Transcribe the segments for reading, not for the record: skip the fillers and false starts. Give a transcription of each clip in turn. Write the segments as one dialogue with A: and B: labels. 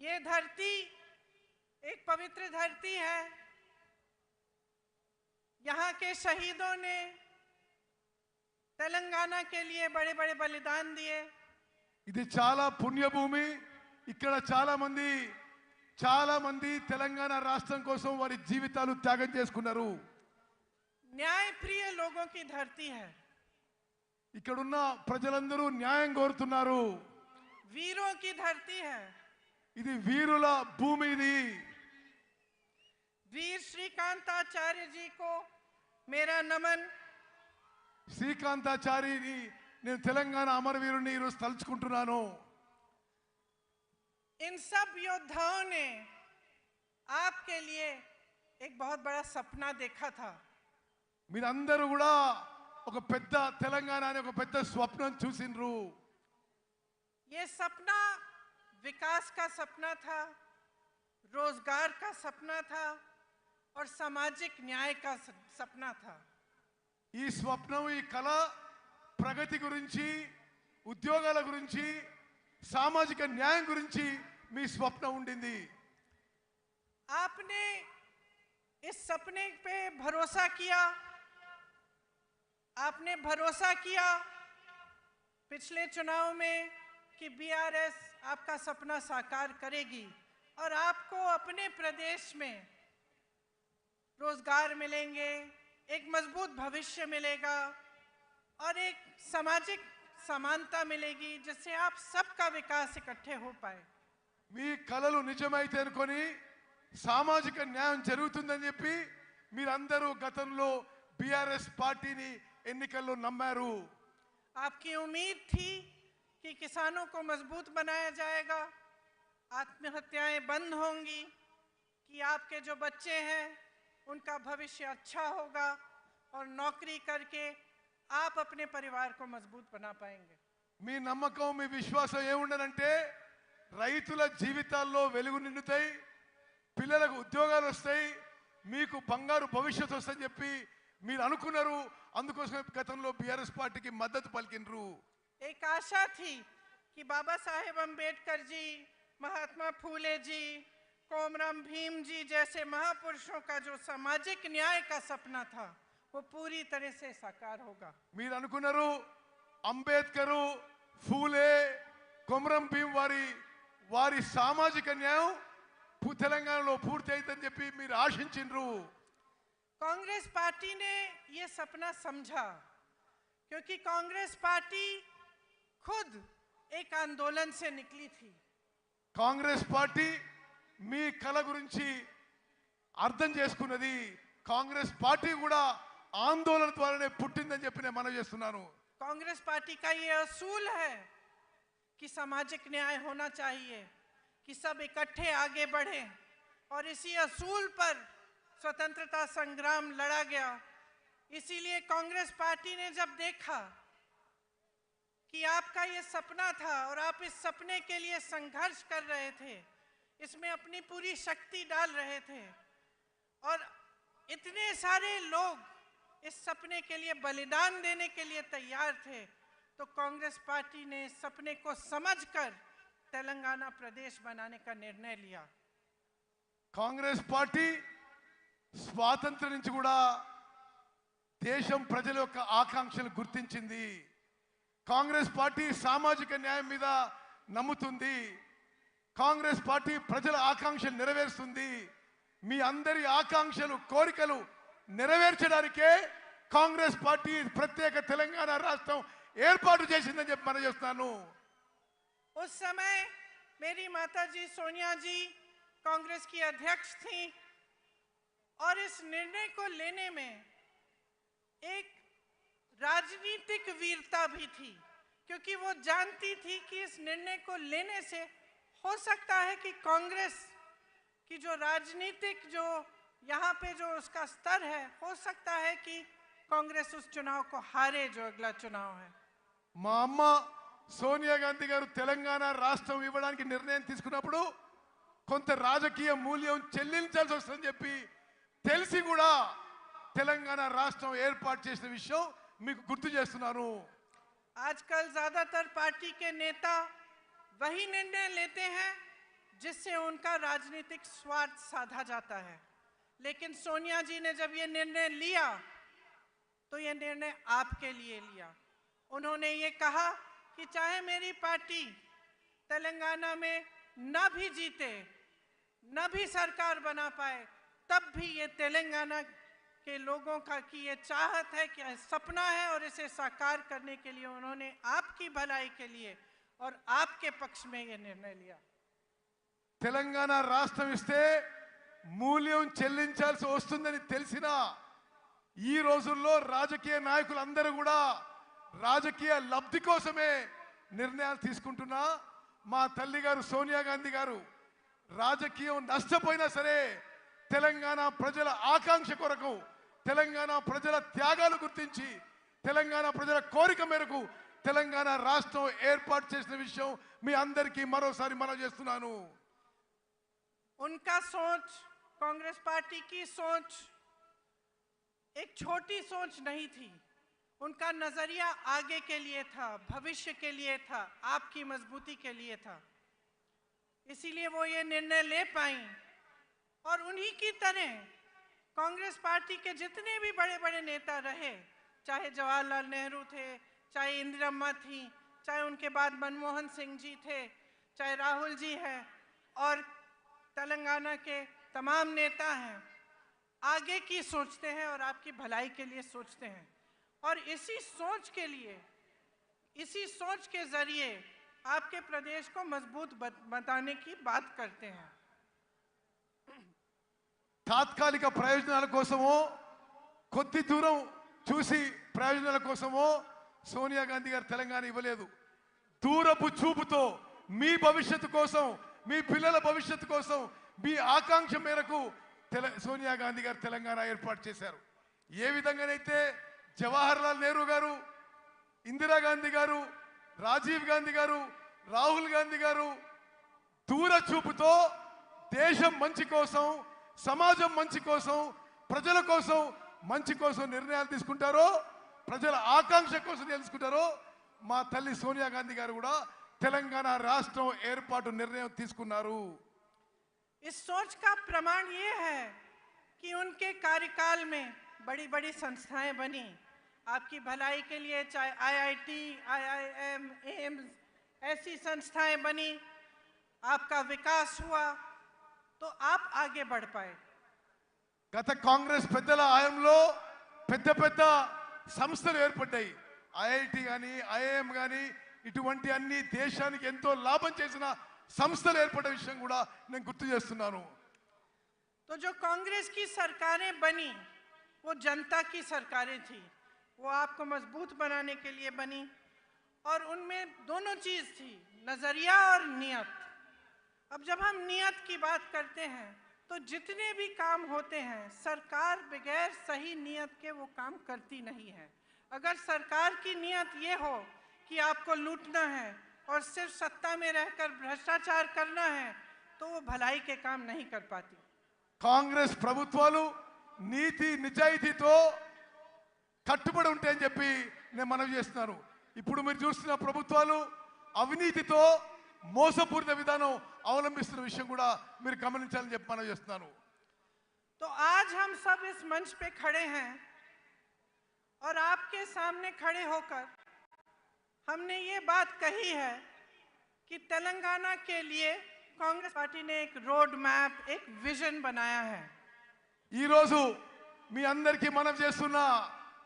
A: ये धरती एक पवित्र धरती है। यहाँ के शहीदों ने तेलंगाना के लिए बड़े बड़े बलिदान दिए।
B: ఇది చాలా పుణ్యభూమి. ఇక్కడ చాలా మంది తెలంగాణ రాష్ట్రం కోసం వారి జీవితాలు త్యాగం చేసుకున్నారు.
A: न्यायप्रिय लोगों की धरती है।
B: ఇక్కడున్న ప్రజలందరూ న్యాయం కోరుతున్నారు.
A: वीरों की धरती है।
B: ఇది వీరుల భూమి. ఇది
A: वीर श्रीकांताचार्य जी को मेरा नमन।
B: శ్రీకాంతాచారిని నేను తెలంగాణ అమరవీరుని ఈరోజు తలుచుకుంటున్నాను.
A: इन सब योद्धाओं ने आपके लिए एक बहुत बड़ा सपना देखा था।
B: మీరందరూ కూడా ఒక పెద్ద తెలంగాణ అనే ఒక పెద్ద స్వప్నం చూసిండ్రు.
A: ये सपना विकास का सपना था, रोजगार का सपना था और सामाजिक न्याय का सपना था।
B: ఈ స్వప్నం, ఈ కళ ప్రగతి గురించి, ఉద్యోగాల గురించి, సామాజిక న్యాయం గురించి మీ స్వప్నం ఉండింది.
A: आपने इस सपने पे भरोसा किया। आपने भरोसा किया पिछले चुनाव में कि बीआरएस आपका सपना साकार करेगी और आपको अपने प्रदेश में रोजगार मिलेंगे, एक मजबूत भविष्य मिलेगा और एक सामाजिक समानता मिलेगी जिससे आप सबका विकास इकट्ठे हो पाए।
B: మీ కలలు నిజమైతే అనుకొని సామాజిక న్యాయం జరుగుతుందని చెప్పి మీరందరూ గతంలో బీఆర్ఎస్ పార్టీని ఎన్నికల్లో నమ్మారు.
A: आपकी उम्मीद थी कि किसानों को मजबूत बनाया जाएगा, आत्महत्याएं बंद होंगी, कि आपके जो बच्चे हैं उनका भविष्य अच्छा होगा और नौकरी करके आप अपने परिवार को मजबूत बना पाएंगे।
B: మీ నమ్మకం, మీ విశ్వాసం ఏముండనంటే రైతుల జీవితాల్లో వెలుగు నిండుతాయి, పిల్లలకు ఉద్యోగాలు వస్తాయి, మీకు బంగారు భవిష్యత్తు వస్తుందని చెప్పి మీరు అనుకున్నారు. అందుకోసం గతంలో బీఆర్ఎస్ పార్టీకి మద్దతు పలికినరు.
A: एक आशा थी कि बाबा साहेब अम्बेडकर जी, महात्मा फूले जी, कोमरम भीम जी जैसे महापुरुषों का जो सामाजिक न्याय का सपना था वो पूरी तरह से साकार होगा।
B: మీరు అనుకున్నారు అంబేద్కరు, ఫూలే, కొమరం భీం వారి సామాజిక న్యాయం తెలంగాణలో పూర్తి అవుతుందని చెప్పి మీరు ఆశించిండ్రు.
A: कांग्रेस पार्टी ने ये सपना समझा क्योंकि कांग्रेस पार्टी खुद एक आंदोलन से निकली थी।
B: కాంగ్రెస్ పార్టీ మీ కల గురించి అర్థం చేసుకున్నది. కాంగ్రెస్ పార్టీ కూడా ఆందోళన ద్వారానే పుట్టిందని చెప్పి నేను మనవి చేస్తున్నాను.
A: कांग्रेस पार्टी का ये असूल है कि सामाजिक न्याय होना चाहिए, कि सब इकट्ठे आगे बढ़ें और इसी असूल पर स्वतंत्रता संग्राम लड़ा गया। इसीलिए कांग्रेस पार्टी ने जब देखा कि आपका ये सपना था और आप इस सपने के लिए संघर्ष कर रहे थे, इसमें अपनी पूरी शक्ति डाल रहे थे और इतने सारे लोग इस सपने के लिए बलिदान देने के लिए तैयार थे, तो कांग्रेस पार्टी ने इस सपने को समझकर तेलंगाना प्रदेश बनाने का निर्णय लिया।
B: కాంగ్రెస్ పార్టీ స్వాతంత్రం నుంచి కూడా దేశం ప్రజల యొక్క ఆకాంక్షలు గుర్తించింది. కాంగ్రెస్ పార్టీ సామాజిక న్యాయం మీద నమ్ముతుంది. కాంగ్రెస్ పార్టీ ప్రజల ఆకాంక్షలు నెరవేరుస్తుంది. మీ అందరి ఆకాంక్షలు, కోరికలు నెరవేర్చడానికే కాంగ్రెస్ పార్టీ ప్రత్యేక తెలంగాణ రాష్ట్రం ఏర్పాటు చేసిందని చెప్పి మనం చేస్తున్నాను.
A: उस समय मेरी माताजी सोनिया जी कांग्रेस की अध्यक्ष थी और इस निर्णय को लेने में एक राजनीतिक वीरता भी थी, क्योंकि वो जानती थी कि इस निर्णय को लेने से हो सकता है कि कांग्रेस की जो राजनीतिक जो यहाँ पे जो उसका स्तर है, हो सकता है कि कांग्रेस उस चुनाव को हारे जो अगला चुनाव है।
B: మా అమ్మ సోనియా గాంధీ గారు తెలంగాణ రాష్ట్రం ఇవ్వడానికి నిర్ణయం తీసుకున్నప్పుడు కొంత రాజకీయ మూల్యం చెల్లించాల్సి వస్తుందని చెప్పి తెలిసి కూడా తెలంగాణ రాష్ట్రం ఏర్పాటు చేసిన విషయం మీకు గుర్తు చేస్తున్నాను.
A: आजकल ज्यादातर पार्टी के नेता वही निर्णय लेते हैं जिससे उनका राजनीतिक स्वार्थ साधा जाता है। लेकिन सोनिया जी ने जब ये निर्णय लिया तो ये निर्णय आपके लिए लिया। उन्होंने ये कहा कि चाहे मेरी पार्टी तेलंगाना में न भी जीते, न भी सरकार बना पाए, तब भी ये तेलंगाना के लोगों का की ये चाहत है, कि सपना है, और इसे साकार करने के लिए उन्होंने आपकी भलाई के लिए और आपके पक्ष में ये निर्णय लिया।
B: తెలంగాణ రాష్ట్రం ఇస్తే మూల్యం చెల్లించాల్సి వస్తుందని తెలిసినా ఈ రోజుల్లో రాజకీయ నాయకులందరూ కూడా రాజకీయ లబ్ధి కోసమే నిర్ణయాలు తీసుకుంటున్నా మా తల్లి గారు సోనియా గాంధీ గారు రాజకీయం నష్టపోయినా సరే తెలంగాణ ప్రజల ఆకాంక్ష కొరకు, తెలంగాణ ప్రజల త్యాగాలు గుర్తించి, తెలంగాణ ప్రజల కోరిక మేరకు తెలంగాణ రాష్ట్రం ఏర్పాటు చేసిన విషయం మీ అందరికీ మరోసారి మనవి చేస్తున్నాను।
A: उनका सोच, कांग्रेस पार्टी की सोच एक छोटी सोच नहीं थी। उनका नजरिया आगे के लिए था, भविष्य के लिए था, आपकी मजबूती के लिए था। इसीलिए वो ये निर्णय ले पाई। और उन्हीं की तरह कांग्रेस पार्टी के जितने भी बड़े बड़े नेता रहे, चाहे जवाहरलाल नेहरू थे, चाहे इंदिरम्मा थी, चाहे उनके बाद मनमोहन सिंह जी थे, चाहे राहुल जी हैं, और तेलंगाना के तमाम नेता हैं, आगे की सोचते हैं और आपकी भलाई के लिए सोचते हैं। और इसी सोच के लिए, इसी सोच के जरिए आपके प्रदेश को मजबूत बनाने की बात करते हैं।
B: తాత్కాలిక ప్రయోజనాల కోసమో కొద్ది దూరం చూసి ప్రయోజనాల కోసమో సోనియా గాంధీ గారు తెలంగాణ ఇవ్వలేదు। దూరపు చూపుతో మీ భవిష్యత్తు కోసం, మీ పిల్లల భవిష్యత్తు కోసం, మీ ఆకాంక్ష మేరకు సోనియా గాంధీ గారు తెలంగాణ ఏర్పాటు చేశారు। ఏ విధంగానైతే జవహర్లాల్ నెహ్రూ గారు, ఇందిరాగాంధీ గారు, రాజీవ్ గాంధీ గారు, రాహుల్ గాంధీ గారు దూర చూపుతో దేశం మంచి కోసం, సమాజం మంచి కోసం, ప్రజల కోసం మంచి కోసం నిర్ణయాలు తీసుకుంటారో, ప్రజల ఆకాంక్ష కోసం తెలుసుకుంటారో, మా తల్లి సోనియా గాంధీ గారు కూడా తెలంగాణ రాష్ట్రం ఏర్పాటు నిర్ణయం తీసుకున్నారు।
A: इस सोच का प्रमाण ये है कि उनके कार्यकाल में बड़ी बड़ी संस्थाएं बनी आपकी भलाई के लिए, चाहे आईआईटी, आईआईएम, एम्स, ऐसी संस्थाएं बनी, आपका विकास हुआ, तो आप आगे बढ़ पाए।
B: గత కాంగ్రెస్ పెద్దల హయాంలో పెద్ద పెద్ద సంస్థలు ఏర్పడ్డాయి। ఐఐటి కానీ, ఐఐఎం కానీ, ఇటువంటి అన్ని దేశానికి ఎంతో లాభం చేసిన సంస్థలు ఏర్పడ్డ విషయం కూడా నేను గుర్తు చేస్తున్నాను।
A: तो जो कांग्रेस की सरकारें बनी वो जनता की सरकारें थी, वो आपको मजबूत बनाने के लिए बनी, और उनमें दोनों चीज थी, नजरिया और नियत। अब जब हम नियत की बात करते हैं तो जितने भी काम होते हैं, सरकार बगैर सही नियत के वो काम करती नहीं है। अगर सरकार की नियत ये हो कि आपको लूटना है और सिर्फ सत्ता में रहकर भ्रष्टाचार करना है, तो वो भलाई के काम नहीं कर पाती।
B: కాంగ్రెస్ ప్రభుత్వాలు నీతి నిజాయితీతో కట్టుబడి ఉంటాయని చెప్పి నేను మనవి చేస్తున్నాను। ఇప్పుడు మీరు చూస్తున్న ప్రభుత్వాలు అవినీతితో మోసపూరిత విధానం అవలంబిస్తున్న విషయం కూడా మీరు గమనించాలని చెప్పి మనవి చేస్తున్నాను।
A: तो आज हम सब इस मंच पे खड़े हैं और आपके सामने खड़े होकर हमने ये बात कही है कि तेलंगाना के लिए कांग्रेस पार्टी ने एक रोड मैप, एक विजन बनाया है।
B: ఈ రోజు మీ అందరికీ మనవి చేస్తున్నా,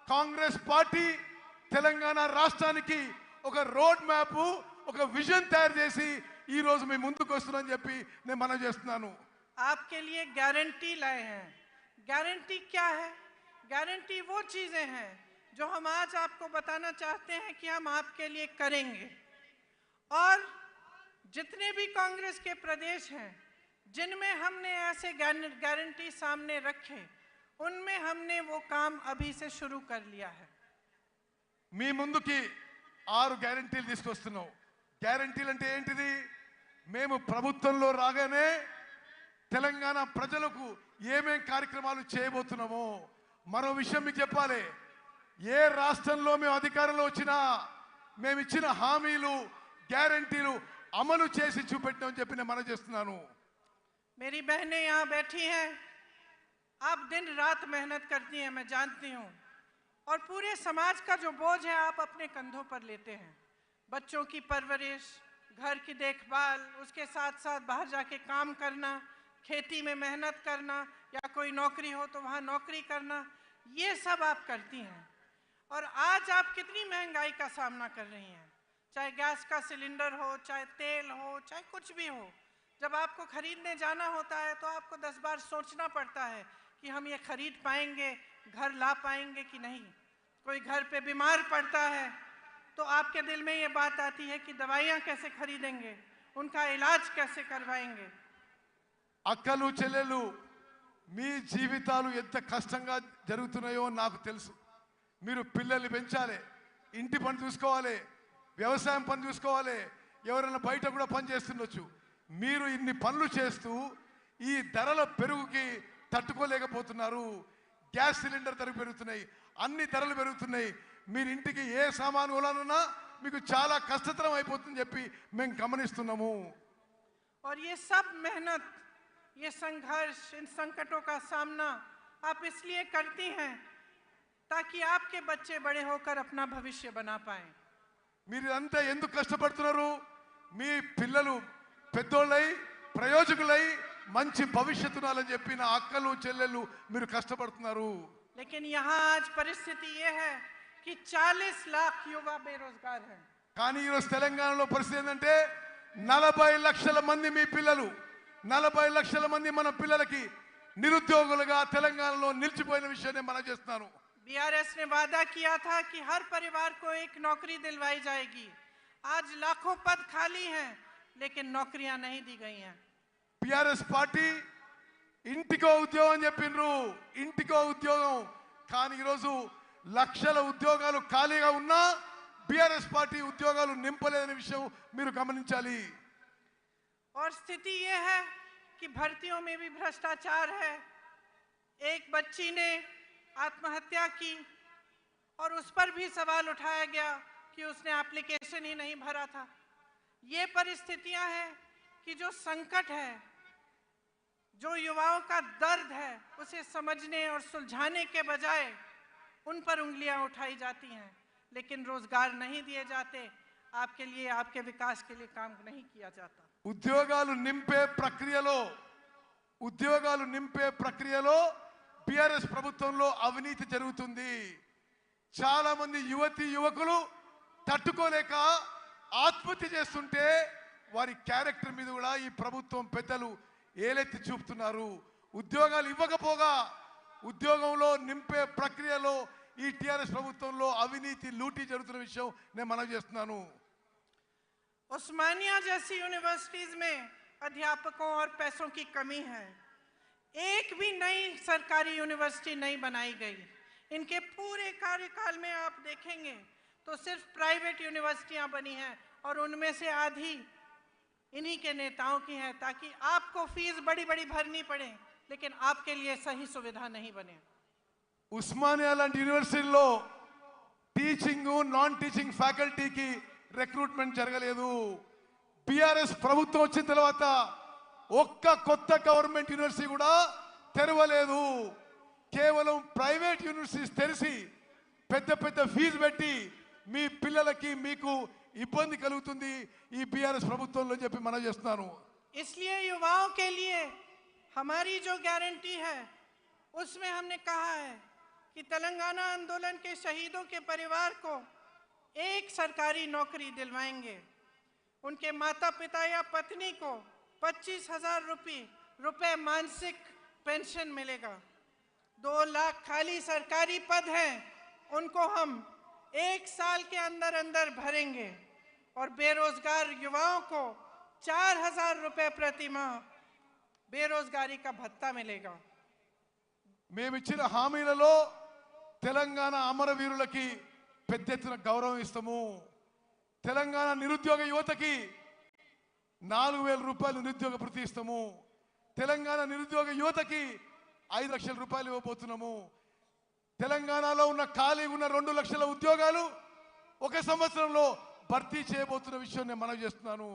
B: కాంగ్రెస్ పార్టీ తెలంగాణ రాష్ట్రానికి ఒక రోడ్ మ్యాప్, ఒక విజన్ తయారు చేసి ఈ రోజు మీ ముందుకు వస్తున్నానని చెప్పి నేను మనవి చేస్తున్నాను।
A: आपके लिए गारंटी लाए हैं। गारंटी क्या है? गारंटी वो चीजें हैं जो हम आज आपको बताना चाहते हैं कि हम आपके लिए करेंगे। और जितने भी कांग्रेस के प्रदेश हैं जिनमें हमने ऐसे गारंटी सामने रखे, उनमें हमने वो काम अभी से शुरू कर लिया है।
B: మీ ముందుకి 6 గ్యారెంటీలు తీసుకొస్తున్నాం। గ్యారెంటీలు అంటే ఏంటిది? మేము ప్రభుత్వంలో రాగానే తెలంగాణ ప్రజలకు ఏమేం కార్యక్రమాలు చేయబోతున్నామో మరో విషయం మీకు చెప్పాలి। ఏ రాష్ట్రంలో మేము అధికారంలో వచ్చినా మేము ఇచ్చిన హామీలు, గ్యారెంటీలు అమలు చేసి చూపెట్టామని చెప్పి నేను మనవి చేస్తున్నాను.
A: मेरी बहनें यहाँ बैठी हैं, आप दिन रात मेहनत करती हैं, मैं जानती हूँ, और पूरे समाज का जो बोझ है आप अपने कंधों पर लेते हैं। बच्चों की परवरिश, घर की देखभाल, उसके साथ साथ बाहर जाके काम करना, खेती में मेहनत करना, या कोई नौकरी हो तो वहाँ नौकरी करना, ये सब आप करती हैं। और आज आप कितनी महंगाई का सामना कर रही हैं, चाहे गैस का सिलेंडर हो, चाहे तेल हो, चाहे कुछ भी हो। जब आपको खरीदने जाना होता है तो आपको 10 बार सोचना पड़ता है कि हम ये खरीद पाएंगे, घर ला पाएंगे कि नहीं। कोई घर पे बीमार पड़ता है तो आपके दिल में ये बात आती है कि दवाइयाँ कैसे खरीदेंगे, उनका इलाज कैसे करवाएंगे।
B: అక్కలు చెల్లెలు మీ జీవితాలు ఎంత కష్టంగా జరుగుతున్నాయో నాకు తెలుసు. మీరు పిల్లల్ని పెంచాలి, ఇంటి పని చూసుకోవాలి, వ్యవసాయం పని చూసుకోవాలి, ఎవరైనా బయట కూడా పని చేస్తుండొచ్చు. మీరు ఇన్ని పనులు చేస్తూ ఈ ధరల పెరుగుకి తట్టుకోలేకపోతున్నారు. గ్యాస్ సిలిండర్ ధరలు పెరుగుతున్నాయి, అన్ని ధరలు పెరుగుతున్నాయి. మీరు ఇంటికి ఏ సామాను కొనాలన్నా మీకు చాలా కష్టతరం అయిపోతుందని చెప్పి మేము గమనిస్తున్నాము.
A: और ये सब मेहनत, ये संघर्ष, इन संकटों का सामना आप इसलिए करती हैं ताकि आपके बच्चे बड़े होकर अपना भविष्य बना पाएं।
B: మీరు అంతా ఎందుకు కష్టపడుతున్నారు? మీ పిల్లలు పెద్దోళ్ళై ప్రయోజకులై మంచి భవిష్యత్తు ఉండాలని చెప్పి నా అక్కలు చెల్లెళ్ళు మీరు కష్టపడుతున్నారు.
A: लेकिन यहाँ आज परिस्थिति ये है कि 40 लाख युवा बेरोजगार हैं।
B: కానీ ఈరోజు తెలంగాణలో పరిస్థితి ఏంటంటే 40 లక్షల మంది మీ పిల్లలు, 40 లక్షల మంది మన పిల్లలకి నిరుద్యోగులుగా తెలంగాణలో నిలిచిపోయిన విషయాన్ని మనం చేస్తున్నాను.
A: बीआरएस ने वादा किया था कि हर परिवार को एक नौकरी दिलवाई जाएगी। आज लाखों पद खाली हैं लेकिन नौकरियां नहीं दी गई हैं।
B: బీఆర్ఎస్ పార్టీ ఇంటికో ఉద్యోగం చెప్పిండ్రు, ఇంటికో ఉద్యోగం. కానీ ఈరోజు లక్షల ఉద్యోగాలు ఖాళీగా ఉన్నా బీఆర్ఎస్ పార్టీ ఉద్యోగాలు నింపలేదనే విషయం మీరు గమనించాలి.
A: और स्थिति ये है कि भर्तियों में भी भ्रष्टाचार है। एक बच्ची ने आत्महत्या की और उस पर भी सवाल उठाया गया कि उसने एप्लीकेशन ही नहीं भरा था। ये परिस्थितियां हैं कि जो संकट है, जो युवाओं का दर्द है, उसे समझने और सुलझाने के बजाय उन पर उंगलियां उठाई जाती हैं, लेकिन रोजगार नहीं दिए जाते, आपके लिए, आपके विकास के लिए काम नहीं किया जाता।
B: ఉద్యోగాలు నింపే ప్రక్రియలో బీఆర్ఎస్ ప్రభుత్వంలో అవినీతి జరుగుతుంది. చాలా మంది యువతి యువకులు తట్టుకోలేక ఆత్మహత్య చేస్తుంటే వారి క్యారెక్టర్ మీద కూడా ఈ ప్రభుత్వం పెద్దలు ఏలెత్తి చూపుతున్నారు. ఉద్యోగాలు ఇవ్వకపోగా ఉద్యోగంలో నింపే ప్రక్రియలో ఈ టీఆర్ఎస్ ప్రభుత్వంలో అవినీతి లూటీ జరుగుతున్న విషయం నేను మనవి చేస్తున్నాను.
A: उस्मानिया जैसी यूनिवर्सिटीज में अध्यापकों और पैसों की कमी है। एक भी नई सरकारी यूनिवर्सिटी नहीं बनाई गई। इनके पूरे कार्यकाल में आप देखेंगे तो सिर्फ प्राइवेट यूनिवर्सिटियां बनी हैं और उनमें से आधी इन्हीं के नेताओं की है, ताकि आपको फीस बड़ी बड़ी भरनी पड़े लेकिन आपके लिए सही सुविधा नहीं बने।
B: ఉస్మానియా లాంటి యూనివర్సిటీలో టీచింగ్ నాన్ టీచింగ్ ఫ్యాకల్టీకి రిక్రూట్మెంట్ జరగలేదు. బీఆర్ఎస్ ప్రభుత్వం వచ్చిన తర్వాత ఒక్క కొత్త గవర్నమెంట్ యూనివర్సిటీ కూడా తెరవలేదు. కేవలం ప్రైవేట్ యూనివర్సిటీస్ తెరిచి పెద్ద పెద్ద ఫీజు పెట్టి మీ పిల్లలకి మీకు ఇబ్బంది కలుగుతుంది ఈ బీఆర్ఎస్ ప్రభుత్వంలో చెప్పి మనం చేస్తున్నాను.
A: इसलिए युवाओं के लिए हमारी जो गारंटी है उसमें हमने कहा है कि तेलंगाना आंदोलन के शहीदों के परिवार को एक सरकारी नौकरी दिलवाएंगे। उनके माता पिता या पत्नी को 25,000 रुपए मासिक पेंशन मिलेगा। 2 लाख खाली सरकारी पद हैं, उनको हम 1 साल के अंदर अंदर भरेंगे और बेरोजगार युवाओं को 4,000 रुपए प्रति माह बेरोजगारी का भत्ता मिलेगा।
B: మేమిచ్చిన హామీలలో తెలంగాణ అమరవీరులకి పెద్ద ఎత్తున గౌరవం ఇస్తాము. తెలంగాణ నిరుద్యోగ యువతకి 4,000 రూపాయలు నిరుద్యోగ భృతి ఇస్తాము. తెలంగాణ నిరుద్యోగ యువతకి 5 లక్షల రూపాయలు ఇవ్వబోతున్నాము. తెలంగాణలో ఉన్న ఖాళీగా ఉన్న 2 లక్షల ఉద్యోగాలు 1 సంవత్సరంలో భర్తీ చేయబోతున్న విషయం నేను మనవి చేస్తున్నాను.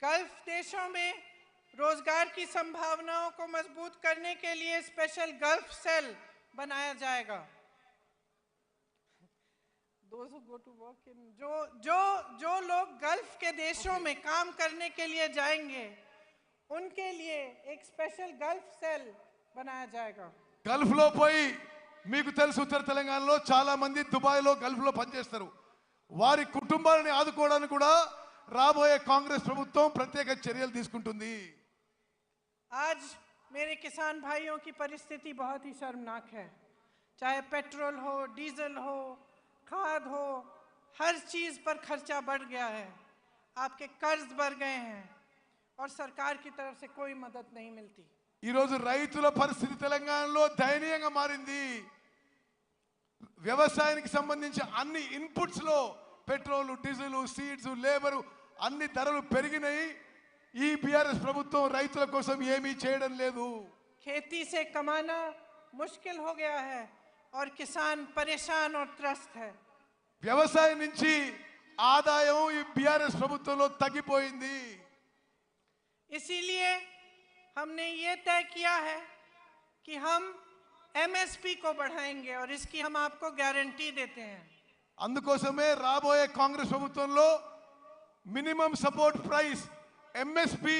A: गल्फ देशों में रोजगार की संभावनाओं को मजबूत करने के लिए स्पेशल गल्फ सेल बनाया जाएगा। जो लोग गल्फ के देशों में काम करने के लिए जाएंगे उनके लिए एक स्पेशल गल्फ सेल बनाया जाएगा।
B: గల్ఫ్ లో పోయి మీకు తెలుసు ఉత్తర తెలంగాణలో చాలా మంది దుబాయ్ లో గల్ఫ్ లో పనిచేస్తారు. వారి కుటుంబాలను ఆదుకోవడానికి కూడా రాబోయే కాంగ్రెస్ ప్రభుత్వం ప్రత్యేక చర్యలు తీసుకుంటుంది.
A: आज मेरे किसान भाइयों की परिस्थिति बहुत ही शर्मनाक है। चाहे पेट्रोल हो, डीजल हो, खाद हो, हर चीज पर खर्चा बढ़ गया है। आपके कर्ज बढ़ गए हैं और सरकार की तरफ से कोई मदद नहीं मिलती।
B: ఈ రోజు రైతుల పరిస్థితి తెలంగాణలో దయనీయంగా మారింది. వ్యవసాయానికి సంబంధించి అన్ని ఇన్పుట్స్ లో పెట్రోల్, డీజిల్, సీడ్స్, లేబర్ అన్ని ధరలు పెరిగినాయి. ఈ బీఆర్ఎస్ ప్రభుత్వం రైతుల కోసం ఏమీ చేయడం లేదు.
A: खेती से कमाना मुश्किल हो गया है और किसान परेशान और त्रस्त है।
B: వ్యవసాయం నుంచి ఆదాయం ఈ బీఆర్ఎస్ ప్రభుత్వంలో తగ్గిపోయింది.
A: इसीलिए हमने ये तय किया है कि हम एमएसपी को बढ़ाएंगे और इसकी हम आपको गारंटी देते हैं।
B: అందుకోసమే రాబోయే కాంగ్రెస్ ప్రభుత్వంలో మినిమం సపోర్ట్ ప్రైస్ ఎంఎస్పి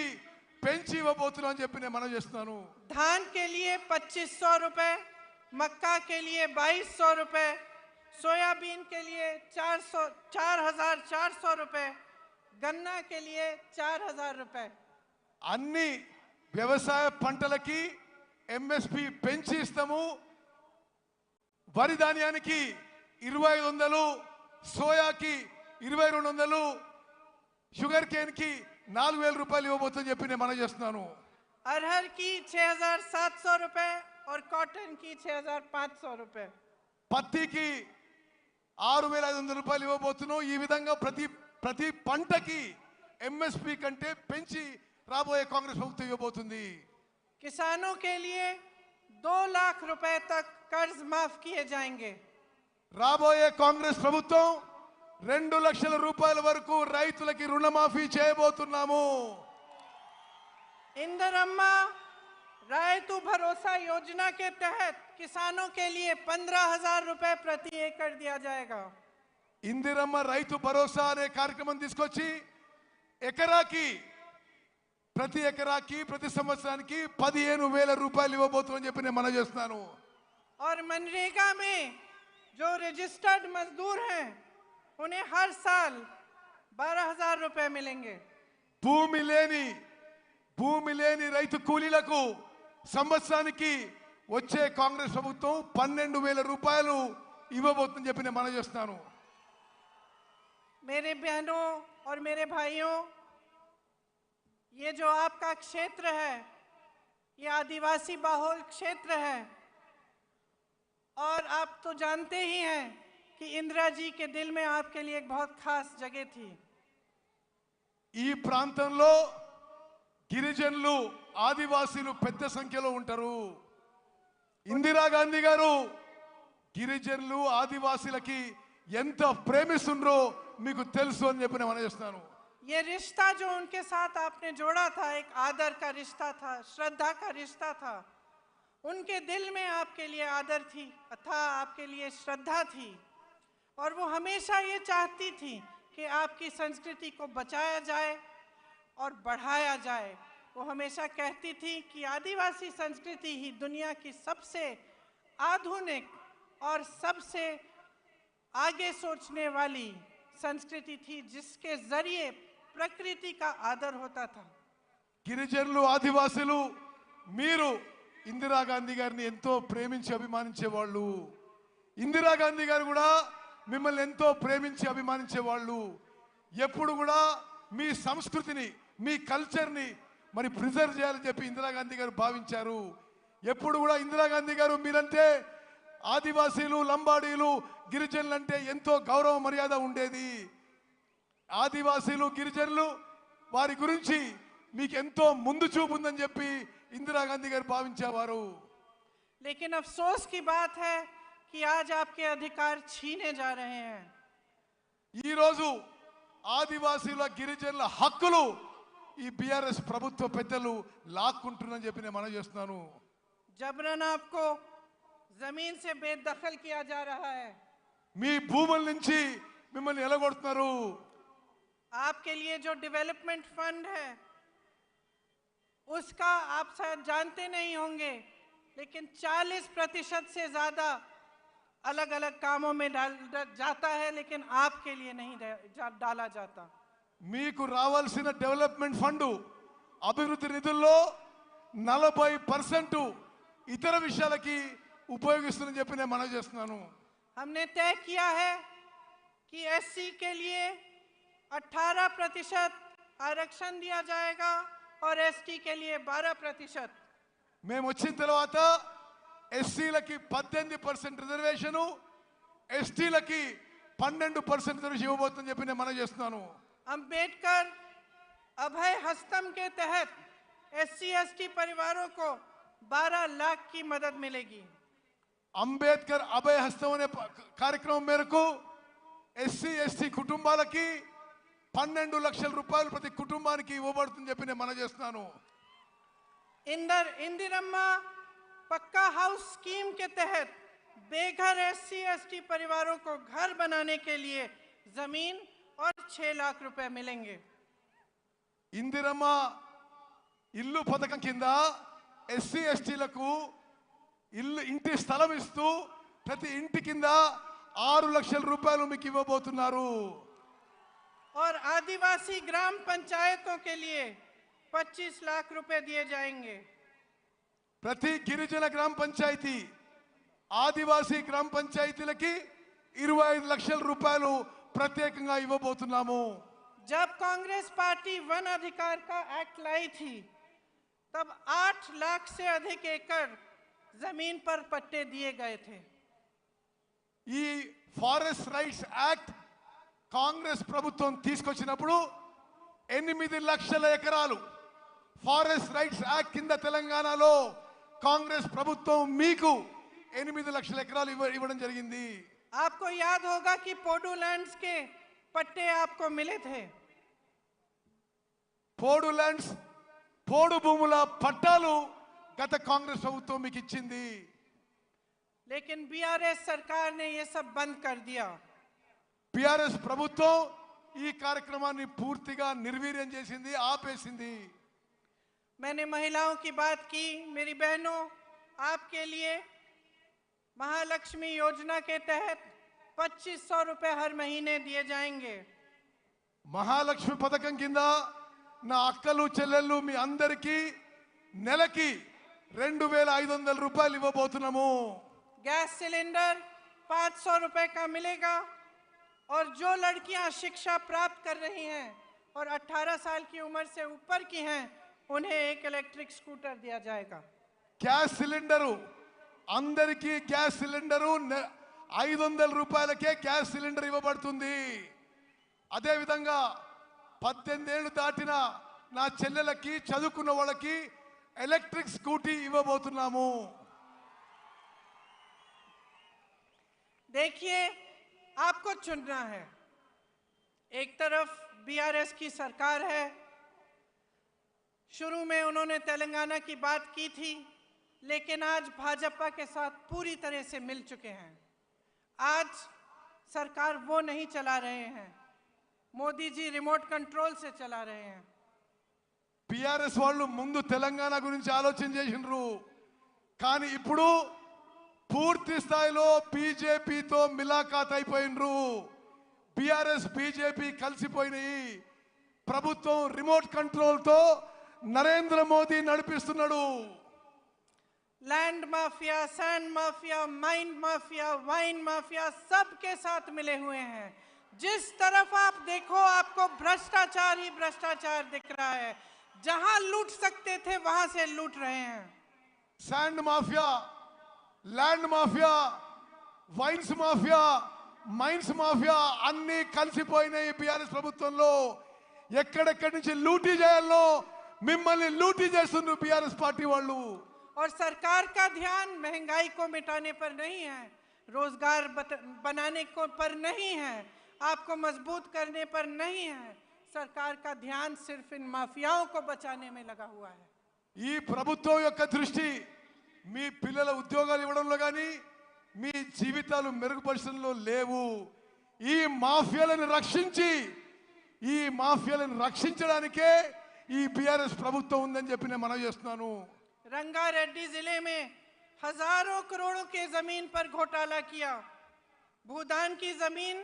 B: పెంచి ఇవ్వబోతున్నాం అని చెప్పి నేను మనవి చేస్తున్నాను.
A: धान के लिए 2500 रुपए, मक्का के लिए 2200 रुपए, सोयाबीन के लिए 4400 रुपए, गन्ना के लिए 4000 रुपए।
B: అన్ని వ్యవసాయ పంటలకి ఎంఎస్పి పెంచి ఇస్తాము. వరి ధాన్యానికి 2500, సోయాకి 2200, షుగర్ కేన్ కి 4000 రూపాయలు ఇవ్వబోతుందని చెప్పి నేను మనవి చేస్తున్నాను.
A: अरहर की 6700 रुपए और कॉटन की 6500 रुपए।
B: పత్తికి 6500 రూపాయలు ఇవ్వబోతున్నాం. ఈ విధంగా ప్రతి పంటకి ఎంఎస్పి కంటే పెంచి రాబోయే కాంగ్రెస్ ప్రభుత్వం ఇవ్వబోతుంది.
A: किसानों के लिए 2 लाख रुपए तक कर्ज माफ किए जाएंगे।
B: రాబోయే కాంగ్రెస్ ప్రభుత్వం 2 లక్షల రూపాయల వరకు రైతులకి రుణమాఫీ చేయబోతున్నాము.
A: इंदिरम्मा रायतु भरोसा योजना के तहत किसानों के लिए 15,000 रुपए प्रति एकड़ दिया जाएगा।
B: ఇందిరమ్మ రైతు భరోసా అనే కార్యక్రమం తీసుకొచ్చి ప్రతి ఎకరాకి ప్రతి సంవత్సరానికి 15,000 రూపాయలు ఇవ్వబోతుందని చెప్పి నేను మనవి చేస్తున్నాను.
A: और मनरेगा में जो रजिस्टर्ड मजदूर हैं उन्हें हर साल 12,000 रुपए मिलेंगे।
B: భూమి లేని రైతు కూలీలకు సంవత్సరానికి వచ్చే కాంగ్రెస్ ప్రభుత్వం 12,000 రూపాయలు ఇవ్వబోతుందని చెప్పి నేను మనవి చేస్తున్నాను.
A: मेरे बहनों और मेरे भाइयों, ये जो आपका क्षेत्र है ये आदिवासी बहुल क्षेत्र है और आप तो जानते ही हैं कि इंदिरा जी के दिल में आपके लिए एक बहुत खास जगह थी।
B: ఈ ప్రాంతంలో గిరిజనులు, ఆదివాసీలు పెద్ద సంఖ్యలో ఉంటారు. ఇందిరాగాంధీ గారు గిరిజనులు, ఆదివాసీలకి ఎంత ప్రేమిస్తుండ్రో మీకు తెలుసు అని చెప్పి నేను మనవి చేస్తున్నాను.
A: ये रिश्ता जो उनके साथ आपने जोड़ा था एक आदर का रिश्ता था, श्रद्धा का रिश्ता था। उनके दिल में आपके लिए आदर थी था, आपके लिए श्रद्धा थी और वो हमेशा ये चाहती थी कि आपकी संस्कृति को बचाया जाए और बढ़ाया जाए। वो हमेशा कहती थी कि आदिवासी संस्कृति ही दुनिया की सबसे आधुनिक और सबसे आगे सोचने वाली संस्कृति थी जिसके जरिए प्रकृति का आदर होता था।
B: గిరిజనులు, ఆదివాసీలు మీరు ఇందిరాగాంధీ గారిని ఎంతో ప్రేమించి అభిమానించేవాళ్ళు. ఇందిరాగాంధీ గారు కూడా మిమ్మల్ని ఎంతో ప్రేమించి అభిమానించేవాళ్ళు. ఎప్పుడు కూడా మీ సంస్కృతిని, మీ కల్చర్ని మరి ప్రిజర్వ్ చేయాలని చెప్పి ఇందిరాగాంధీ గారు భావించారు. ఎప్పుడు కూడా ఇందిరాగాంధీ గారు మీరంటే ఆదివాసీలు, లంబాడీలు, గిరిజనులు అంటే ఎంతో గౌరవ మర్యాద ఉండేది. ఆదివాసీలు, గిరిజనులు వారి గురించి మీకు ఎంతో ముందు చూపు ఉందని చెప్పి ఇందిరాగాంధీ గారు భావించేవారు.
A: लेकिन अफसोस की बात है कि आज आपके अधिकार छीने जा रहे हैं।
B: ఈ రోజు ఆదివాసీల, గిరిజనుల హక్కులు ఈ బీఆర్ఎస్ ప్రభుత్వ పెద్దలు లాక్కుంటున్నారని చెప్పి నేను మనవి చేస్తున్నాను.
A: जबरन आपको जमीन से बेदखल किया जा रहा है.
B: మీ భూముల నుంచి మిమ్మల్ని ఎలగొడుతున్నారు.
A: आपके लिए जो डेवलपमेंट फंड है उसका आप शायद जानते नहीं होंगे, लेकिन 40% से ज्यादा अलग अलग कामों में जाता है, लेकिन आपके लिए नहीं डाला जाता.
B: మీకు రావాల్సిన డెవలప్మెంట్ ఫండ్ అభివృద్ధి నిధుల్లో 40% ఇతర విషయాలకి ఉపయోగిస్తుందని చెప్పి నేను మనవి చేస్తున్నాను.
A: हमने तय किया है कि एससी के लिए 18% आरक्षण दिया जाएगा और एसटी के लिए 12%.
B: మేము వచ్చిన తర్వాత ఎస్సీలకి 18% రిజర్వేషను, ఎస్టీలకి 12% రిజర్వేషన్ ఇవ్వబోతుందని చెప్పి నేను మనవి చేస్తున్నాను.
A: अंबेडकर अभय हस्तम के तहत एससी एसटी परिवारों को 12 लाख की मदद मिलेगी.
B: అంబేద్కర్ అభయ హస్తం అనే కార్యక్రమం మేరకు ఎస్సీ ఎస్టీ కుటుంబాలకి 12 లక్షల రూపాయలు ప్రతి కుటుంబానికి ఇవ్వబడుతుందని చెప్పి నేను మనవి చేస్తున్నాను.
A: इंदिरम्मा पक्का हाउस स्कीम के तहत बेघर एससी एसटी परिवारों को घर बनाने के लिए जमीन और 6 लाख रुपए मिलेंगे.
B: ఇందిరమ్మ ఇల్లు పథకం కింద ఎస్సీ ఎస్టీలకు ఇంటి స్థలం ఇస్తూ ప్రతి ఇంటి కింద 6 లక్షల రూపాయలు మీకు ఇవ్వబోతున్నారు.
A: और आदिवासी ग्राम पंचायतों के लिए 25 लाख रुपए दिए जाएंगे.
B: ప్రతి గిరిజన గ్రామ పంచాయతీ ఆదివాసీ గ్రామ పంచాయతీలకి 25 లక్షల రూపాయలు ప్రత్యేకంగా ఇవ్వబోతున్నాము.
A: जब कांग्रेस पार्टी वन अधिकार का एक्ट लाई थी तब 8 लाख से अधिक एकड़ जमीन पर पट्टे दिए गए थे.
B: ఈ ఫారెస్ట్ రైట్స్ యాక్ట్ కాంగ్రెస్ ప్రభుత్వం తీసుకొచ్చినప్పుడు 8 లక్షల ఎకరాలు ఫారెస్ట్ రైట్స్ యాక్ట్ కింద తెలంగాణలో కాంగ్రెస్ ప్రభుత్వం మీకు 8 లక్షల ఎకరాలు ఇవ్వడం జరిగింది.
A: आपको याद होगा कि पोडू लैंड्स के पट्टे आपको मिले थे.
B: పోడు ల్యాండ్స్ పోడు భూముల పట్టాలు గత కాంగ్రెస్ ప్రభుత్వం మీకు ఇచ్చింది.
A: लेकिन बीआरएस सरकार ने ये सब बंद कर दिया.
B: బీఆర్ఎస్ ప్రభుత్వం ఈ కార్యక్రమాన్ని పూర్తిగా నిర్వీర్యం చేసింది, ఆపేసింది.
A: मैंने महिलाओं की बात की. मेरी बहनों, आपके लिए महालक्ष्मी योजना के तहत 2500 रुपए हर महीने दिए जाएंगे.
B: మహాలక్ష్మి పథకం కింద నా అక్కలు చెల్లెళ్ళు మీ అందరికీ నెలకి 2500 రూపాయలు ఇవ్వబోతున్నాము.
A: गैस सिलेंडर 500 रुपए का मिलेगा. और जो लड़कियां शिक्षा प्राप्त कर रही हैं और 18 साल की उम्र से ऊपर की हैं, उन्हें एक इलेक्ट्रिक स्कूटर दिया जाएगा.
B: గ్యాస్ సిలిండరు అందరికీ గ్యాస్ సిలిండరు 500 రూపాయలకే గ్యాస్ సిలిండర్ ఇవ్వబడుతుంది. అదేవిధంగా 18 ఏళ్ళు దాటిన నా చెల్లెలకి చదువుకున్న వాళ్ళకి ఎలక్ట్రిక్ స్కూటీ ఇవ్వబోతున్నాము.
A: देखिए, आपको चुनना है. एक तरफ बीआरएस की सरकार है. शुरू में उन्होंने तेलंगाना की बात की थी, लेकिन आज भाजपा के साथ पूरी तरह से मिल चुके हैं. आज सरकार वो नहीं चला रहे हैं. मोदी जी रिमोट कंट्रोल से चला रहे हैं.
B: బీఆర్ఎస్ వాళ్ళు ముందు తెలంగాణ గురించి ఆలోచన చేసినారు, కానీ ఇప్పుడు పూర్తి స్థాయిలో బీజేపీతో మిలాఖాత్ అయిపోయినరు. BRS BJP కలిసిపోయినాయి. ప్రభుత్వం రిమోట్ కంట్రోల్తో నరేంద్ర మోదీ నడిపిస్తున్నాడు.
A: Land mafia, sand mafia, mind mafia, wine mafia सबके साथ मिले हुए हैं. जिस तरफ आप देखो आपको भ्रष्टाचार ही भ्रष्टाचार दिख रहा है. जहां लूट सकते थे वहां से लूट रहे हैं.
B: Sand mafia, land mafia, wines mafia, mines mafia అన్ని కలిసిపోయినాయి బీఆర్ఎస్ ప్రభుత్వంలో. ఎక్కడెక్కడి నుంచి లూటీ చేయాలో మిమ్మల్ని లూటీ చేస్తున్నారు బీఆర్ఎస్ పార్టీ వాళ్ళు.
A: और सरकार का ध्यान महंगाई को मिटाने पर नहीं है, रोजगार बनाने को पर नहीं है, आपको मजबूत करने पर नहीं है. सरकार का ध्यान सिर्फ इन माफियाओं को बचाने में लगा हुआ है।
B: ఈ ప్రభుత్వం యొక్క దృష్టి మీ పిల్లల ఉద్యోగాలు ఇవ్వడంలో కానీ మీ జీవితాలు మెరుగుపరచడంలో లేవు. ఈ మాఫియాలను రక్షించడానికే ఈ బీఆర్ఎస్ ప్రభుత్వం ఉందని చెప్పి నేను మనవి చేస్తున్నాను.
A: रंगारेड्डी जिले में हजारों करोड़ों के जमीन पर घोटाला किया, भूदान की जमीन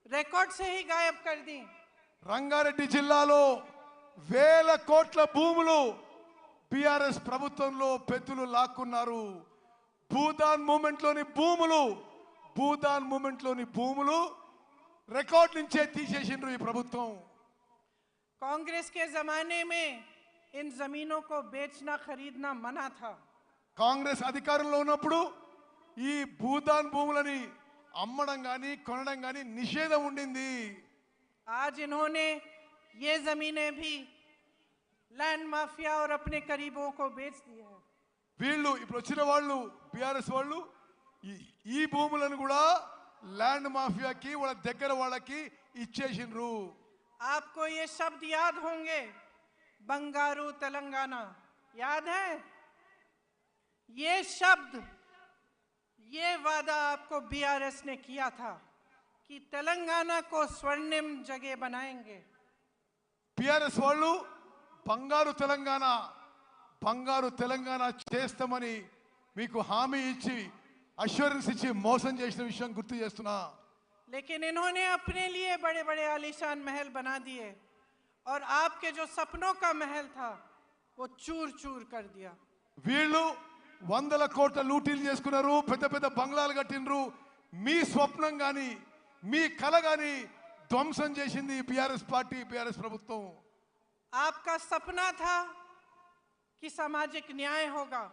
A: रिकॉर्ड से ही गायब कर दी.
B: రంగారెడ్డి జిల్లాలో వేల కోట్ల భూములు బీఆర్ఎస్ ప్రభుత్వంలో పెద్దలు లాక్కున్నారు. భూదాన్ మూమెంట్ లోని భూములు రికార్డ్ నుంచే తీసేసిండ్రు ఈ ప్రభుత్వం.
A: कांग्रेस के जमाने में इन जमीनों को बेचना खरीदना मना था.
B: కాంగ్రెస్ అధికారంలో ఉన్నప్పుడు ఈ భూదాన్ భూములని అమ్మడం గాని కొనడం గాని నిషేధం ఉండింది.
A: आज इन्होंने ये जमीनें भी लैंड माफिया और अपने करीबों को बेच दिया है.
B: వీళ్ళు ఇప్పుడు వచ్చిన వాళ్ళు బీఆర్ఎస్ వాళ్ళు ఈ భూములను కూడా ల్యాండ్ మాఫియాకి వాళ్ళ దగ్గర వాళ్ళకి ఇచ్చేసిండ్రు.
A: आपको ये शब्द याद होंगे, बंगारू तेलंगाना याद है? ये शब्द, ये वादा आपको बीआरएस ने किया था कि तेलंगाना को स्वर्णिम जगह बनाएंगे.
B: బీఆర్ఎస్ వాళ్ళు బంగారు తెలంగాణ చేస్తామని మీకు హామీ ఇచ్చి అష్యూరెన్స్ ఇచ్చి మోసం చేసిన విషయం గుర్తు చేస్తున్నా.
A: लेकिन इन्होंने अपने लिए बड़े बड़े आलीशान महल बना दिए और आपके जो सपनों का महल था वो चूर चूर कर दिया.
B: వీళ్ళు 100 కోట్ల లూటీలు చేసుకున్నారు, పెద్ద పెద్ద బంగ్లాలు కట్టినరు. మీ స్వప్నం గాని మీ కల గాని ధ్వంసం చేసింది బీఆర్ఎస్ పార్టీ, బీఆర్ఎస్ ప్రభుత్వం.
A: आपका सपना था कि सामाजिक न्याय होगा.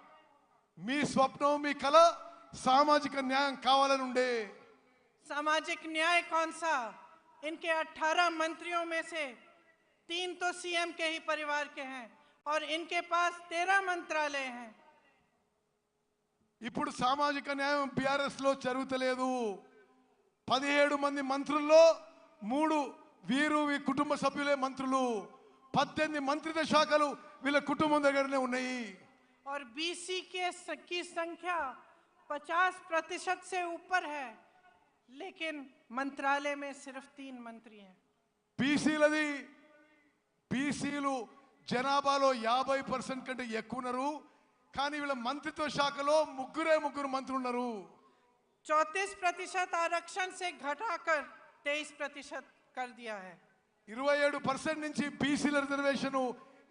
B: మీ స్వప్నం మీ కల సామాజిక న్యాయం కావాలని ఉండే.
A: सामाजिक न्याय कौन सा? इनके 18 मंत्रियों में से 3 तो सीएम के ही परिवार के हैं और इनके पास 13 मंत्रालय हैं.
B: ఇప్పుడు సామాజిక న్యాయం బీఆర్ఎస్ లో జరుగుతలేదు. 17 మంది మంత్రుల్లో 3 వీరు కుటుంబ సభ్యులే మంత్రులు. 18 మంత్రిత్వ శాఖలు వీళ్ళ కుటుంబం దగ్గరనే ఉన్నాయి.
A: और बीसी की संख्या 50% से ऊपर है, लेकिन मंत्रालय में सिर्फ 3 मंत्री हैं. బీసీలు జనాభాలో 50% కంటే ఎక్కువ ఉన్నారు. కానీ వీళ్ళ మంత్రిత్వ శాఖలో ముగ్గురు మంత్రులు ఉన్నారు. 34% आरक्षण से घटाकर 23% कर दिया है.
B: 27% నుంచి బీసీల రిజర్వేషన్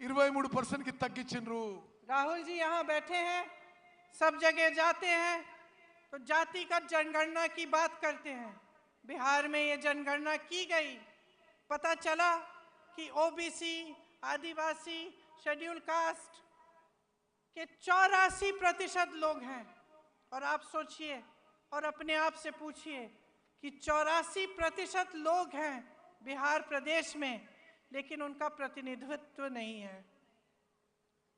B: 23% కి తగ్గించిండ్రు.
A: राहुल जी यहाँ बैठे हैं, सब जगह जाते हैं तो जातिगत जनगणना की बात करते हैं. बिहार में ये जनगणना की गई, पता चला कि ओबीसी, आदिवासी, शेड्यूल कास्ट के 84% लोग हैं. और आप सोचिए और अपने आप से पूछिए कि 84% लोग हैं बिहार प्रदेश में, लेकिन उनका प्रतिनिधित्व नहीं है.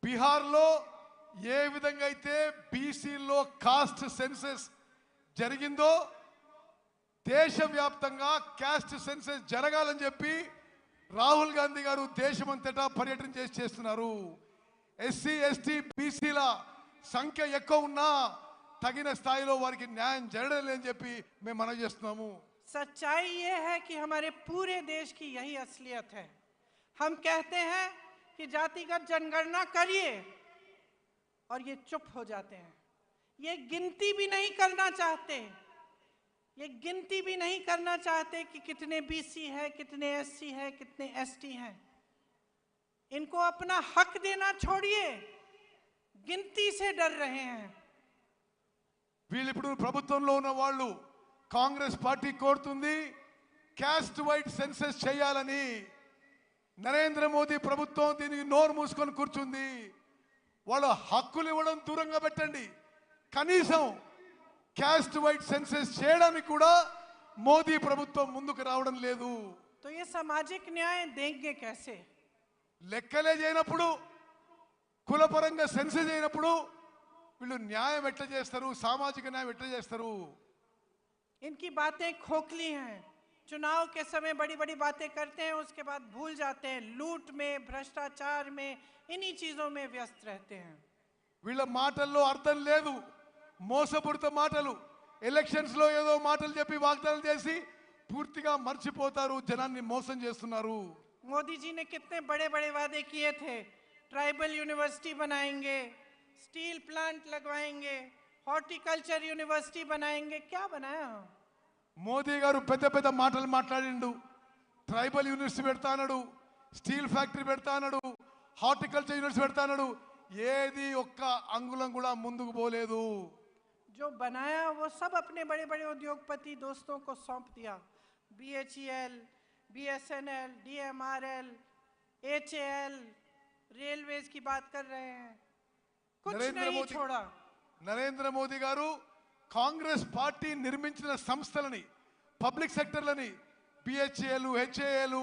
B: బీహార్లో ఏ విధంగా అయితే బీసీలో కాస్ట్ సెన్సస్ జరిగిందో దేశవ్యాప్తంగా కాస్ట్ సెన్సస్ జరగాలని చెప్పి రాహుల్ గాంధీ గారు దేశమంతటా పర్యటన చేస్తున్నారు. ఎస్సీ ఎస్టీ బీసీల సంఖ్య ఎక్కువ ఉన్నా తగిన స్థాయిలో వారికి న్యాయం జరగడం లేదని చెప్పి మేము మనవి చేస్తున్నాము.
A: सच्चाई ये है कि हमारे पूरे देश की यही असलियत है. हम कहते हैं कि जातिगत जनगणना करिए और ये चुप हो जाते हैं. ये गिनती भी नहीं करना चाहते कि कितने बीसी है, कितने एससी है, कितने एसटी हैं. इनको अपना हक देना छोड़िए, गिनती से डर रहे हैं.
B: వీళ్ళు ఇప్పుడు ప్రభుత్వంలో ఉన్న వాళ్ళు కాంగ్రెస్ పార్టీ కోరుతుంది క్యాస్ట్ వైడ్ సెన్సస్ చేయాలని. నరేంద్ర మోదీ ప్రభుత్వం దీనికి నోరు మూసుకొని కూర్చుంది. వాళ్ళ హక్కులు ఇవ్వడం దూరంగా పెట్టండి, కనీసం క్యాస్ట్ వైడ్ సెన్సస్ చేయడానికి కూడా మోదీ ప్రభుత్వం ముందుకు రావడం లేదు.
A: तो ये सामाजिक न्याय देंगे कैसे?
B: లెక్కలే చేయనప్పుడు, కులపరంగా సెన్సస్ చేయనప్పుడు వీళ్ళు న్యాయం ఎట్లా చేస్తారు, సామాజిక న్యాయం ఎట్లా చేస్తారు?
A: इनकी बातें खोखली हैं. चुनाव के समय बड़ी बड़ी बातें करते हैं, उसके बाद भूल जाते हैं, लूट में, भ्रष्टाचार में, इन्हीं चीजों में व्यस्त रहते हैं।
B: వీళ్ళ మాటల్లో అర్థం లేదు, మోసపూరిత మాటలు. ఎలక్షన్స్ లో ఏదో మాటలు చెప్పి వాగ్దానం చేసి పూర్తిగా మర్చిపోతారు, జనాన్ని మోసం చేస్తున్నారు.
A: मोदी जी ने कितने बड़े बड़े वादे किए थे, ट्राइबल यूनिवर्सिटी बनाएंगे, स्टील प्लांट लगवाएंगे, हॉर्टिकल्चर यूनिवर्सिटी बनाएंगे, क्या बनाया?
B: మోదీ గారు పెద్ద పెద్ద మాటలు మాట్లాడిండు, ట్రైబల్ యూనివర్సిటీ పెడతా అన్నాడు, స్టీల్ ఫ్యాక్టరీ పెడతా అన్నాడు, హార్టికల్చర్ యూనివర్సిటీ పెడతా అన్నాడు. ఏది ఒక్క అంగుళం కూడా ముందుకు పోలేదు.
A: जो बनाया वो सब अपने बड़े बड़े उद्योगपति दोस्तों को सौंप दिया। BHEL, BSNL, DMRL, HAL, railways की बात कर रहे हैं, कुछ नहीं छोड़ा।
B: నరేంద్ర మోదీ గారు కాంగ్రెస్ పార్టీ నిర్మించిన సంస్థలని, పబ్లిక్ సెక్టర్లని, BHEL, HAL,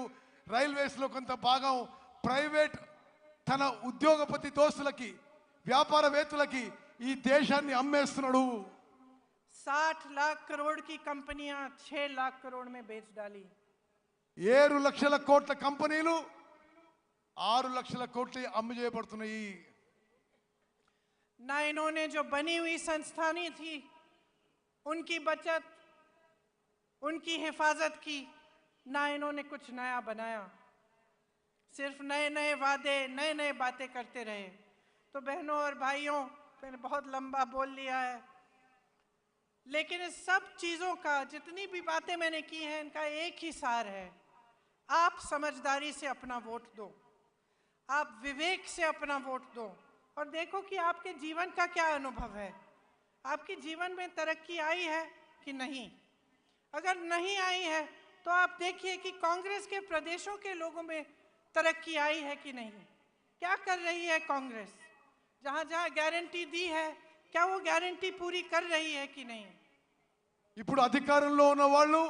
B: రైల్వేస్ లో కొంత భాగం ప్రైవేట్ తన ఉద్యోగపతి దోస్తులకి, వ్యాపారవేత్తలకి ఈ దేశాన్ని అమ్మేస్తున్నాడు.
A: 60 लाख करोड़ की कंपनियां 6 लाख करोड़ में बेच डाली।
B: 7 లక్షల కోట్ల కంపెనీలు 6 లక్షల కోట్లు అమ్ము చేయబడుతున్నాయి.
A: ना इन्होंने जो बनी हुई संस्थानें थी उनकी बचत, उनकी हिफाजत की, ना इन्होंने कुछ नया बनाया, सिर्फ नए नए वादे, नए नए बातें करते रहे। तो बहनों और भाइयों, मैंने बहुत लंबा बोल लिया है, लेकिन इस सब चीज़ों का, जितनी भी बातें मैंने की हैं, इनका एक ही सार है, आप समझदारी से अपना वोट दो, आप विवेक से अपना वोट दो और देखो कि आपके जीवन का क्या अनुभव है, आपके जीवन में तरक्की आई है कि नहीं। अगर नहीं आई है तो आप देखिए कि कांग्रेस के प्रदेशों के लोगों में तरक्की आई है कि नहीं, क्या कर रही है कांग्रेस, जहां जहां गारंटी दी है क्या वो गारंटी पूरी कर रही है कि नहीं।
B: ఇప్పుడు అధికారంలో ఉన్న వాళ్ళు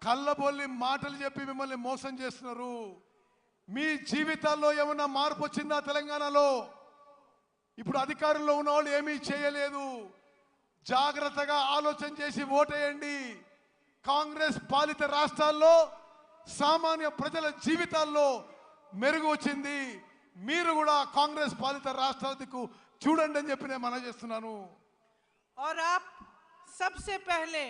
B: కళ్ళబొల్లి మాటలు చెప్పి మిమ్మల్ని మోసం చేస్తున్నారు. మీ జీవితాల్లో ఏమన్నా మార్పు వచ్చిందా తెలంగాణలో? ఇప్పుడు అధికారంలో ఉన్న వాళ్ళు ఏమీ చేయలేదు. జాగ్రత్తగా ఆలోచన చేసి ఓటేయండి. కాంగ్రెస్ పాలిత రాష్ట్రాల్లో సామాన్య ప్రజల జీవితాల్లో మెరుగు వచ్చింది. మీరు కూడా కాంగ్రెస్ పాలిత రాష్ట్రాలకు చూడండి అని చెప్పి నేను మనవి చేస్తున్నాను.
A: और आप सबसे पहले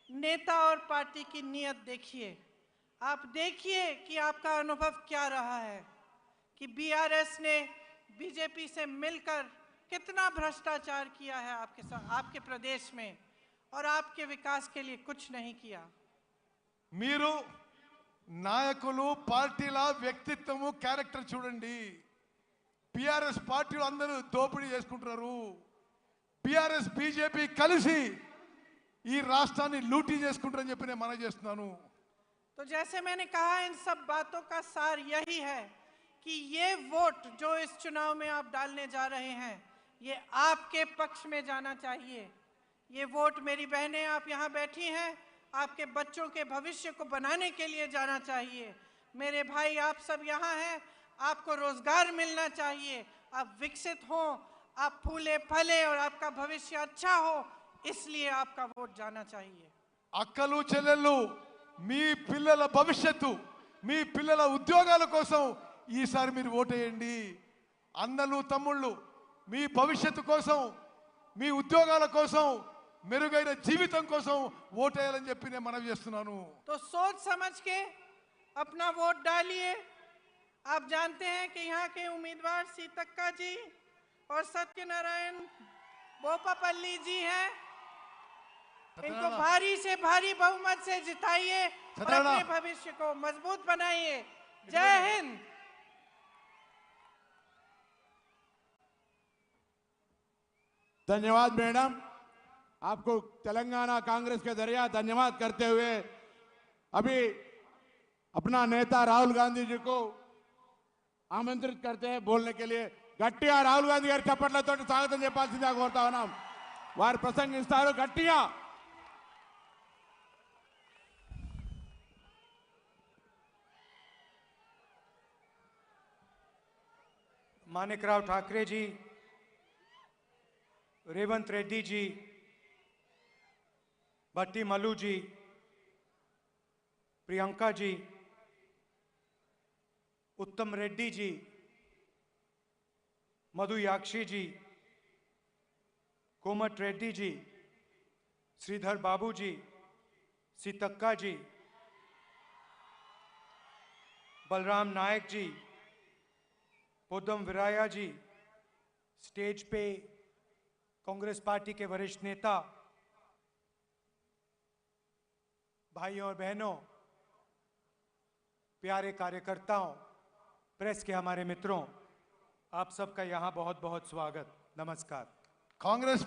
A: नेता और पार्टी की नीयत देखिए, आप देखिए कि आपका अनुभव क्या रहा है, कि BRS ने बीजेपी से मिलकर कितना भ्रष्टाचार किया है आपके साथ, आपके प्रदेश में, और आपके विकास के लिए कुछ नहीं किया।
B: మీరు నాయకులు, పార్టీల వ్యక్తిత్వము, క్యారెక్టర్ చూడండి. BRS పార్టీలు అందరూ దోపిడీ చేసుకుంటున్నారు. BRS బీజేపీ కలిసి ఈ రాష్ట్రాన్ని లూటీ చేసుకుంటారని చెప్పి నేను మనవి చేస్తున్నాను.
A: तो जैसे मैंने कहा, इन सब बातों का सार यही है कि ये वोट जो इस चुनाव में आप डालने जा रहे हैं, ये आपके पक्ष में जाना चाहिए। ये वोट, मेरी बहनें आप यहाँ बैठी हैं, आपके बच्चों के भविष्य को बनाने के लिए जाना चाहिए। मेरे भाई आप सब यहाँ हैं, आपको रोजगार मिलना चाहिए, आप विकसित हो, आप फूले फले और आपका भविष्य अच्छा हो, इसलिए आपका वोट जाना चाहिए।
B: అక్కలు చెల్లెళ్ళు, మీ పిల్లల భవిష్యత్తు, మీ పిల్లల ఉద్యోగాల కోసం ఈసారి మీరు ఓటేయండి. అన్నలు తమ్ముళ్ళు, మీ భవిష్యత్తు కోసం, మీ ఉద్యోగాల కోసం, మెరుగైన జీవితం కోసం ఓటేయాలని చెప్పి నేను మనవి చేస్తున్నాను.
A: तो सोच समझ के अपना वोट डालिए। आप जानते हैं कि यहाँ के उम्मीदवार सीतक्का जी और सत्यनारायण बोपापल्ली जी हैं, इनको भारी से भारी बहुमत से जिताइए और अपने भविष्य को मजबूत बनाइए। जय हिंद।
C: धन्यवाद मैडम, आपको तेलंगाना कांग्रेस के जरिए धन्यवाद करते हुए अभी अपना नेता राहुल गांधी जी को आमंत्रित करते हैं बोलने के लिए. గట్టిగా రాహుల్ గాంధీ గారి చప్పట్లతో స్వాగతం చెప్పాల్సిందిగా కోరుతా ఉన్నాం. వారు ప్రసంగిస్తారు. గట్టిగా.
D: मानिकराव ठाकरे जी, रेवंत रेड्डी जी, भट्टी मल्लू जी, प्रियंका जी, उत्तम रेड्डी जी, मधु याक्षी जी, कोमट रेड्डी जी, श्रीधर बाबू जी, सीतक्का जी, बलराम नायक जी, पोदम विराया जी, स्टेज पे कांग्रेस पार्टी के वरिष्ठ नेता, भाइयों और बहनों, प्यारे कार्यकर्ताओं, प्रेस के हमारे मित्रों, आप सबका यहां बहुत बहुत स्वागत। नमस्कार।
B: कांग्रेस